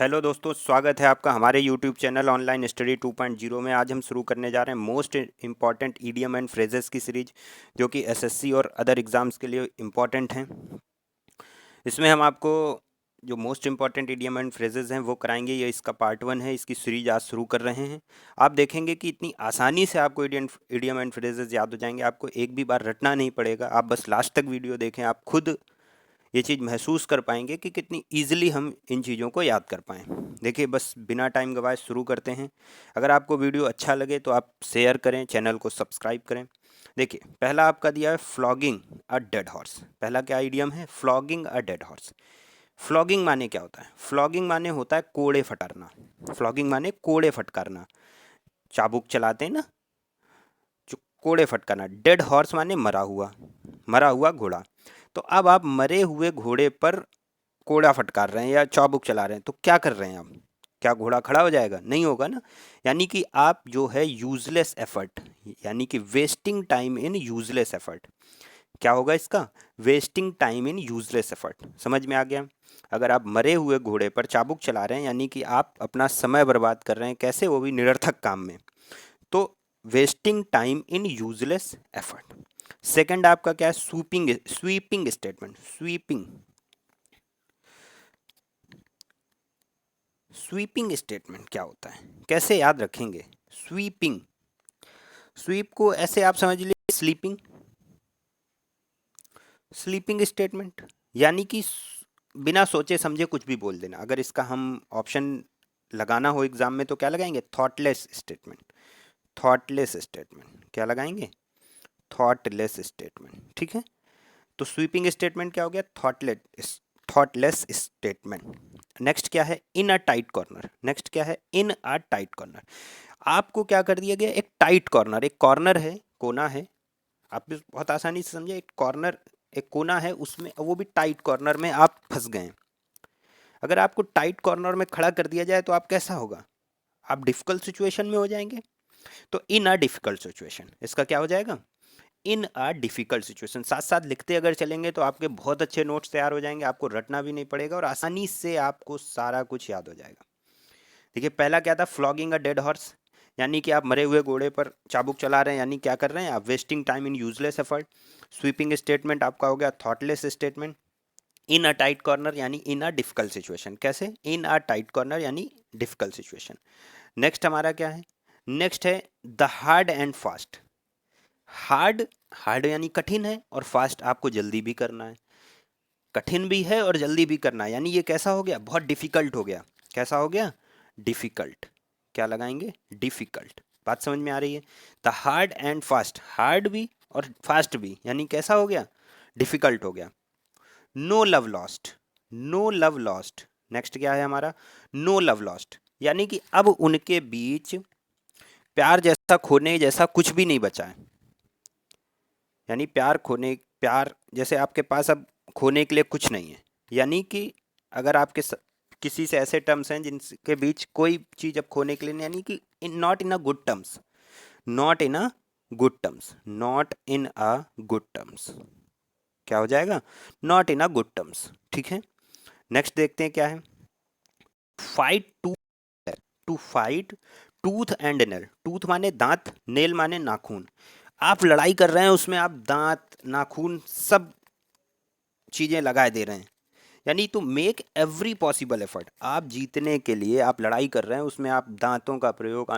Hello दोस्तों, स्वागत है आपका हमारे यूट्यूब चैनल ऑनलाइन स्टडी 2.0 में। आज हम शुरू करने जा रहे हैं most important idiom and phrases की सीरीज, जो कि एसएससी और अदर एग्ज़ाम्स के लिए इम्पॉर्टेंट हैं। इसमें हम आपको जो most important idiom and phrases हैं वो कराएंगे। ये इसका पार्ट 1 है। इसकी सीरीज आज शुरू कर रहे हैं। आप देखेंगे कि इतनी आसानी से आपको ईडियम एंड फ्रेजेस याद हो जाएंगे। आपको एक भी बार रटना नहीं पड़ेगा। आप बस लास्ट तक वीडियो देखें, आप खुद ये चीज़ महसूस कर पाएंगे कि कितनी ईजिली हम इन चीज़ों को याद कर पाएँ। देखिए, बस बिना टाइम गवाए शुरू करते हैं। अगर आपको वीडियो अच्छा लगे तो आप शेयर करें, चैनल को सब्सक्राइब करें। देखिए, पहला आपका दिया है फ्लॉगिंग अ डेड हॉर्स। पहला क्या आइडियम है? Flogging a dead horse. Flogging माने क्या होता है? फ्लॉगिंग माने होता है कोड़े फटारना। फ्लॉगिंग माने कोड़े फटकारना। चाबुक चलाते हैं ना, जो कोड़े फटकारना। डेड हॉर्स माने मरा हुआ घोड़ा। तो अब आप मरे हुए घोड़े पर कोड़ा फटकार रहे हैं या चाबुक चला रहे हैं, तो क्या कर रहे हैं आप? क्या घोड़ा खड़ा हो जाएगा? नहीं होगा ना। यानी कि आप जो है यूजलेस एफर्ट, यानी कि wasting time in useless effort. क्या होगा इसका? Wasting time in useless effort. समझ में आ गया? अगर आप मरे हुए घोड़े पर चाबुक चला रहे हैं, यानी कि आप अपना समय बर्बाद कर रहे हैं। कैसे? वो भी निरर्थक काम में। तो wasting time in useless effort. Second आपका क्या है? Sweeping statement. स्वीपिंग स्टेटमेंट क्या होता है? कैसे याद रखेंगे? स्वीपिंग। स्वीप को ऐसे आप समझ लीजिए स्लीपिंग स्टेटमेंट, यानी कि बिना सोचे समझे कुछ भी बोल देना। अगर इसका हम ऑप्शन लगाना हो एग्जाम में तो क्या लगाएंगे? Thoughtless statement. थॉटलेस स्टेटमेंट क्या लगाएंगे? Thoughtless statement. ठीक है। तो स्वीपिंग स्टेटमेंट क्या हो गया? Thoughtless statement. नेक्स्ट क्या है? इन अ टाइट कॉर्नर। नेक्स्ट क्या है? इन अ टाइट कॉर्नर। आपको क्या कर दिया गया? एक टाइट कॉर्नर, एक कॉर्नर है, कोना है। आप भी बहुत आसानी से समझे। एक कॉर्नर, एक कोना है, उसमें वो भी टाइट कॉर्नर में आप फंस गए हैं। अगर आपको टाइट कॉर्नर में खड़ा कर दिया जाए तो आप कैसा होगा? आप डिफिकल्ट सिचुएशन में हो जाएंगे। तो इन अ डिफिकल्ट सिचुएशन, इसका क्या हो जाएगा? इन अ डिफिकल्ट सिचुएशन। साथ साथ लिखते अगर चलेंगे तो आपके बहुत अच्छे नोट्स तैयार हो जाएंगे। आपको रटना भी नहीं पड़ेगा और आसानी से आपको सारा कुछ याद हो जाएगा। देखिए, पहला क्या था? फ्लॉगिंग अ डेड हॉर्स, यानी कि आप मरे हुए घोड़े पर चाबुक चला रहे हैं, यानी क्या कर रहे हैं आप? Wasting time in useless effort. Sweeping statement आपका हो गया thoughtless statement. In a tight corner यानी इन अ डिफिकल्ट सिचुएशन। कैसे? इन अ टाइट कॉर्नर यानी डिफिकल्ट सिचुएशन। नेक्स्ट हमारा क्या है? नेक्स्ट है the hard and fast. Hard, hard यानी कठिन है, और फास्ट आपको जल्दी भी करना है। कठिन भी है और जल्दी भी करना है, यानी ये कैसा हो गया? बहुत डिफिकल्ट हो गया। कैसा हो गया? डिफिकल्ट। क्या लगाएंगे? डिफिकल्ट। बात समझ में आ रही है? The hard and fast, hard भी और फास्ट भी, यानी कैसा हो गया? डिफिकल्ट हो गया। No love lost. No love lost. Next क्या है हमारा? नो लव लॉस्ट, यानी कि अब उनके बीच प्यार जैसा, खोने जैसा कुछ भी नहीं बचा है। यानी प्यार जैसे आपके पास अब खोने के लिए कुछ नहीं है। यानी कि अगर किसी से ऐसे टर्म्स हैं जिनके बीच कोई चीज़ अब खोने के लिए नहीं, यानी कि not in a good terms. Not in a good terms. Not in a good terms. क्या हो जाएगा? Not in a good terms. ठीक है। नेक्स्ट देखते हैं क्या है। Fight to to fight tooth and nail. Tooth माने दांत, नेल माने नाखून। आप लड़ाई कर रहे हैं, उसमें आप दांत, नाखून, सब चीजें लगाए दे रहे हैं। यानी to make every possible effort. आप जीतने के लिए आप लड़ाई कर रहे हैं, उसमें आप दांतों का प्रयोग,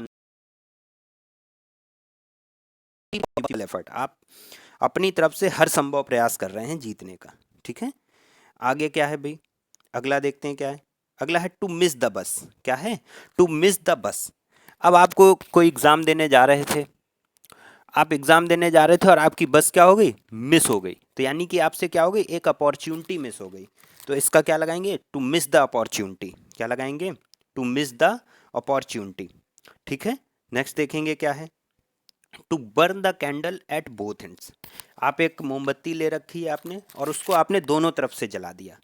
एफर्ट, आप अपनी तरफ से हर संभव प्रयास कर रहे हैं जीतने का। ठीक है। आगे क्या है भाई? अगला देखते हैं क्या है। अगला है टू मिस द बस। क्या है? To miss the bus. अब आपको कोई एग्जाम देने जा रहे थे, आप एग्जाम देने जा रहे थे और आपकी बस क्या हो गई? मिस हो गई। तो यानी कि आपसे क्या हो गई? एक अपॉर्चुनिटी मिस हो गई। तो इसका क्या लगाएंगे? To miss the opportunity. क्या लगाएंगे? To miss the opportunity. ठीक है। नेक्स्ट देखेंगे क्या है। To burn the candle at both ends. आप एक मोमबत्ती ले रखी है आपने, और उसको आपने दोनों तरफ से जला दिया।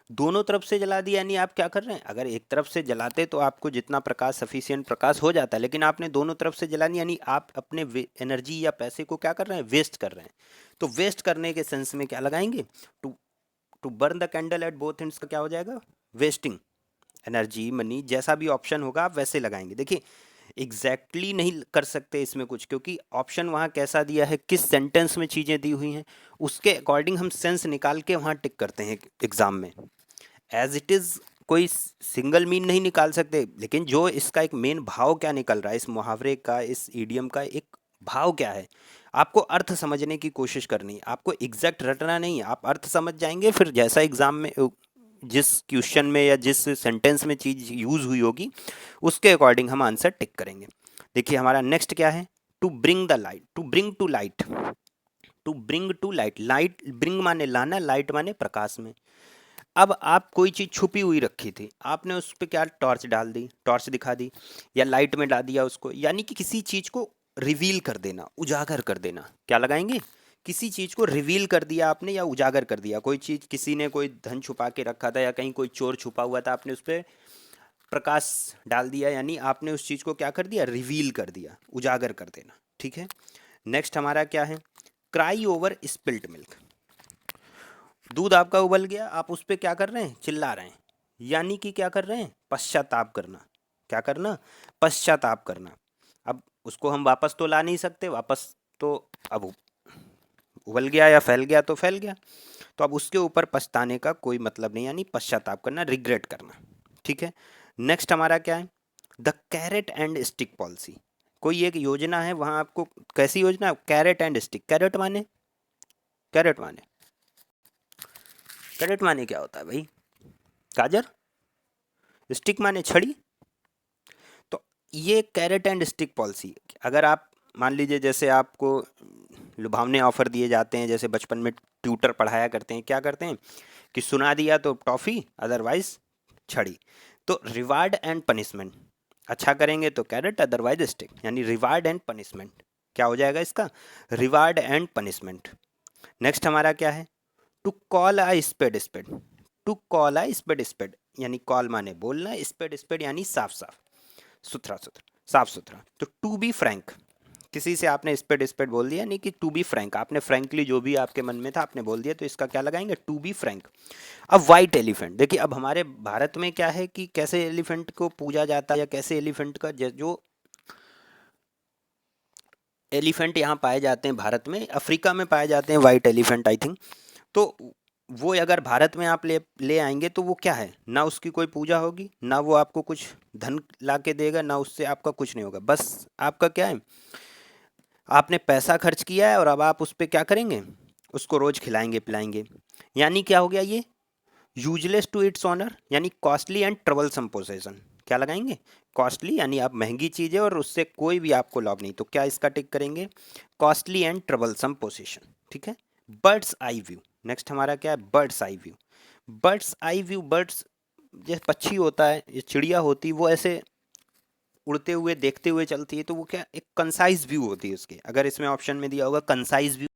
दोनों तरफ से जला दिया, यानी आप क्या कर रहे हैं? अगर एक तरफ से जलाते तो आपको जितना प्रकाश, सफिशियंट प्रकाश हो जाता है, लेकिन आपने दोनों तरफ से जला नहीं, यानी आप अपने एनर्जी या पैसे को क्या कर रहे हैं? वेस्ट कर रहे हैं। तो वेस्ट करने के सेंस में क्या लगाएंगे? To to burn the candle at both ends का क्या हो जाएगा? वेस्टिंग। एनर्जी, मनी, जैसा भी ऑप्शन होगा आप वैसे लगाएंगे। देखिए एग्जैक्टली नहीं कर सकते इसमें कुछ, क्योंकि ऑप्शन वहाँ कैसा दिया है, किस सेंटेंस में चीज़ें दी हुई हैं, उसके अकॉर्डिंग हम सेंस निकाल के वहाँ टिक करते हैं एग्जाम में। एज इट इज़ कोई सिंगल मीन नहीं निकाल सकते, लेकिन जो इसका एक मेन भाव क्या निकल रहा है, इस मुहावरे का, इस ईडियम का एक भाव क्या है, आपको अर्थ समझने की कोशिश करनी है। आपको एग्जैक्ट रटना नहीं है, आप अर्थ समझ जाएंगे, फिर जैसा एग्जाम में जिस क्वेश्चन में या जिस सेंटेंस में चीज़ यूज़ हुई होगी उसके अकॉर्डिंग हम आंसर टिक करेंगे। देखिए हमारा नेक्स्ट क्या है, to bring the light, to bring to light, to bring to light, light bring माने लाना, लाइट माने प्रकाश में। अब आप कोई चीज़ छुपी हुई रखी थी, आपने उस पर क्या टॉर्च डाल दी, टॉर्च दिखा दी, या लाइट में डाल दिया उसको, यानी कि किसी चीज़ को रिवील कर देना, उजागर कर देना, क्या लगाएंगे, किसी चीज़ को रिवील कर दिया आपने या उजागर कर दिया। कोई चीज़, किसी ने कोई धन छुपा के रखा था या कहीं कोई चोर छुपा हुआ था, आपने उस पर प्रकाश डाल दिया, यानी आपने उस चीज़ को क्या कर दिया, रिवील कर दिया, उजागर कर देना। ठीक है, नेक्स्ट हमारा क्या है, क्राई ओवर स्पिल्ट मिल्क, दूध आपका उबल गया, आप उस पर क्या कर रहे हैं, चिल्ला रहे हैं, यानी कि क्या कर रहे हैं, पश्चाताप करना, क्या करना, पश्चाताप करना। अब उसको हम वापस तो ला नहीं सकते, वापस तो अब उबल गया या फैल गया तो फैल गया, तो अब उसके ऊपर पछताने का कोई मतलब नहीं, यानी पश्चाताप करना, रिग्रेट करना। ठीक है, नेक्स्ट हमारा क्या है, the carrot and stick policy, कोई एक योजना है, वहाँ आपको कैसी योजना, कैरेट एंड स्टिक, कैरेट माने, कैरेट माने, कैरेट माने क्या होता है भाई, गाजर, स्टिक माने छड़ी। तो ये कैरेट एंड स्टिक पॉलिसी, अगर आप मान लीजिए जैसे आपको लुभावने ऑफर दिए जाते हैं, जैसे बचपन में ट्यूटर पढ़ाया करते हैं, क्या करते हैं कि सुना दिया तो टॉफ़ी, अदरवाइज छड़ी। तो रिवार्ड एंड पनिशमेंट, अच्छा करेंगे तो कैरेट, अदरवाइज स्टिक, यानी रिवार्ड एंड पनिशमेंट, क्या हो जाएगा इसका, रिवार्ड एंड पनिशमेंट। नेक्स्ट हमारा क्या है, to call a spade spade, to call a spade spade, यानी कॉल माने बोलना, स्पेड स्पेड यानी साफ साफ, सुथरा सुथरा, साफ सुथरा। तो टू बी फ्रैंक, किसी से आपने स्पेड स्पेड बोल दिया, नहीं कि टू बी फ्रैंक, आपने फ्रैंकली जो भी आपके मन में था आपने बोल दिया, तो इसका क्या लगाएंगे, टू बी फ्रैंक। अब वाइट एलिफेंट, देखिए अब हमारे भारत में क्या है कि कैसे एलिफेंट को पूजा जाता है, या कैसे एलिफेंट का जो एलिफेंट यहाँ पाए जाते हैं भारत में, अफ्रीका में पाए जाते हैं वाइट एलिफेंट आई थिंक। तो वो अगर भारत में आप ले ले आएंगे तो वो क्या है, ना उसकी कोई पूजा होगी, ना वो आपको कुछ धन ला के देगा, ना उससे आपका कुछ नहीं होगा, बस आपका क्या है, आपने पैसा खर्च किया है और अब आप उस पर क्या करेंगे, उसको रोज खिलाएंगे पिलाएंगे। यानी क्या हो गया ये, यूजलेस टू इट्स ऑनर, यानी कॉस्टली एंड ट्रबलसम पोसेशन, क्या लगाएंगे, कॉस्टली यानी आप महंगी चीज़ है और उससे कोई भी आपको लाभ नहीं, तो क्या इसका टिक करेंगे, कॉस्टली एंड ट्रबलसम पोसेशन। ठीक है, बर्ड्स आई व्यू, नेक्स्ट हमारा क्या है, birds eye view, birds eye view, birds जैसे पक्षी होता है, ये चिड़िया होती है, वो ऐसे उड़ते हुए देखते हुए चलती है, तो वो क्या एक कंसाइज व्यू होती है उसके, अगर इसमें ऑप्शन में दिया होगा कंसाइज व्यू,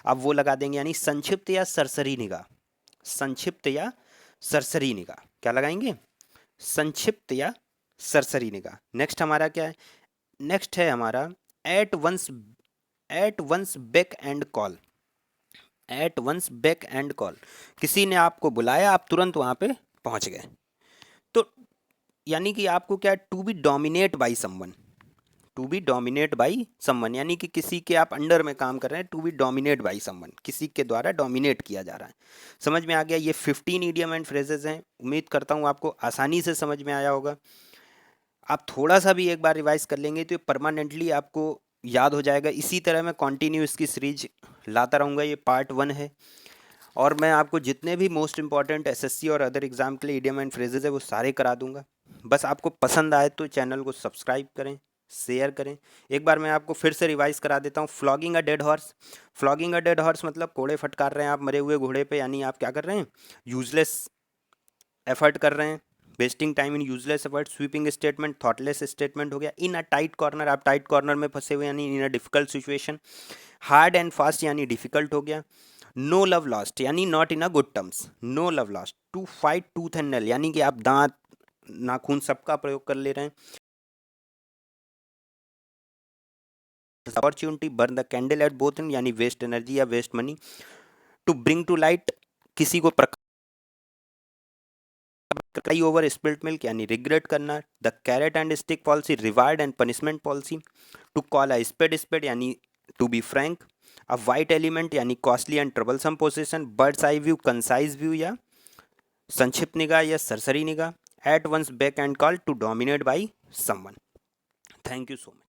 आप वो लगा देंगे, यानी संक्षिप्त या सरसरी निगाह, संक्षिप्त या सरसरी निगाह, क्या लगाएंगे, संक्षिप्त या सरसरी निगाह। नेक्स्ट हमारा क्या है, नेक्स्ट है हमारा at once, at once beck and call, at once beck and call, किसी ने आपको बुलाया, आप तुरंत वहां पे पहुंच गए। तो यानी कि आपको क्या, to be dominate by someone, to be dominate by someone, यानी कि किसी के आप अंडर में काम कर रहे हैं, to be dominate by someone, किसी के द्वारा डोमिनेट किया जा रहा है। समझ में आ गया, ये 15 इडियम एंड फ्रेजेस हैं, उम्मीद करता हूँ आपको आसानी से समझ में आया होगा। आप थोड़ा सा भी एक बार रिवाइज कर लेंगे तो परमानेंटली आपको याद हो जाएगा। इसी तरह मैं कंटिन्यू इसकी सीरीज लाता रहूँगा, ये पार्ट 1 है, और मैं आपको जितने भी मोस्ट इंपॉर्टेंट एसएससी और अदर एग्जाम के लिए इडियम एंड फ्रेजेस है वो सारे करा दूंगा। बस आपको पसंद आए तो चैनल को सब्सक्राइब करें, शेयर करें। एक बार मैं आपको फिर से रिवाइज करा देता हूँ, flogging a dead horse, flogging a dead horse मतलब कोड़े फटकार रहे हैं आप मरे हुए घोड़े पे, यानी आप क्या कर रहे हैं, यूजलेस एफर्ट कर रहे हैं, wasting time in useless effort. Sweeping statement thoughtless statement हो गया। इन अ टाइट कॉर्नर, आप टाइट कॉर्नर में फंसे हुए, यानी in a difficult situation. Hard and fast यानी डिफिकल्ट हो गया। नो लव लॉस्ट यानी not in a good terms, no love lost. To fight tooth and nail यानी कि आप दांत नाखून सबका प्रयोग कर ले रहे हैं। Opportunity burn the candle at both end यानी वेस्ट एनर्जी या waste money. To bring to light किसी को क्राई ओवर स्पिल्ट मिल्क यानी रिग्रेट करना, the carrot and stick policy reward and punishment policy, to call a spade spade यानी to be frank, a white elephant यानी costly and troublesome position, bird's eye view concise view या संक्षिप्त निगाह या सरसरी निगाह, at once back and call to dominate by someone. Thank you so much.